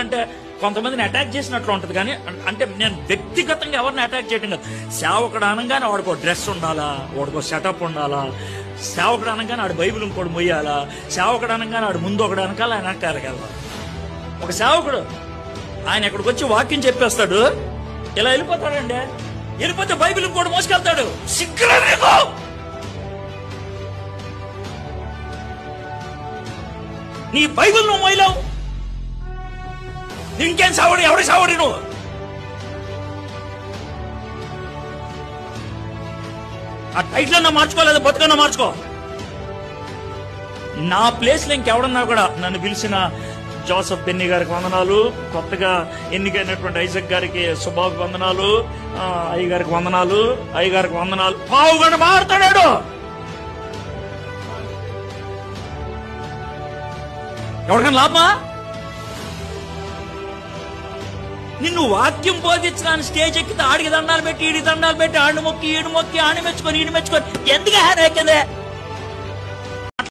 అంటే కొంతమందిని అటాక్ చేసినట్లు ఉంటది, కానీ అంటే నేను వ్యక్తిగతంగా ఎవరిని అటాక్ చేయటం కాదు. సేవకుడు అనగానే వాడికో డ్రెస్ ఉండాలా, వాడికో సెటప్ ఉండాలా, సేవకుడు అనగానే ఆడు బైబిల్ ఇంకోటి మొయ్యాలా, సేవకుడు అనగానే ఆడు ముందు ఒకడు అనకాల ఆయన వెనకాలకెళ్ళాలి. ఒక సేవకుడు ఆయన ఎక్కడికి వచ్చి వాక్యం చెప్పేస్తాడు, ఇలా వెళ్ళిపోతాడండి. వెళ్ళిపోతే బైబిల్ ఇంకోటి మోసుకెళ్తాడు. సిగ్గులే నీకు? నీ బైబిల్ నువ్వు మొయ్యలేవు, ఇంకేం సావుడి? ఎవడి సావుడి నువ్వు? ఆ టైటిల్ అన్నా మార్చుకోలేదు, బతుకన్నా మార్చుకో. నా ప్లేస్ లో ఇంకెవడన్నా కూడా నన్ను పిలిచిన జోసెఫ్ బెన్నీ గారికి వందనాలు, కొత్తగా ఎన్నికైనటువంటి ఐజక్ గారికి సుబాబు వందనాలు, అయ్య గారికి వందనాలు, అయ్య గారికి వందనాలు. పావుగంట మారుతాడాడు. ఎవరికైనా లాభమా? నిన్ను వాక్యం బోధించడానికి స్టేజ్ ఎక్కితే ఆడికి దండాలు పెట్టి, ఈడికి దండాలు పెట్టి, ఆడిని మొక్కి ఈడు మొక్కి, ఆడి మెచ్చుకొని ఈడు మెచ్చుకొని ఎందుకు హాన్ ఎక్కదే?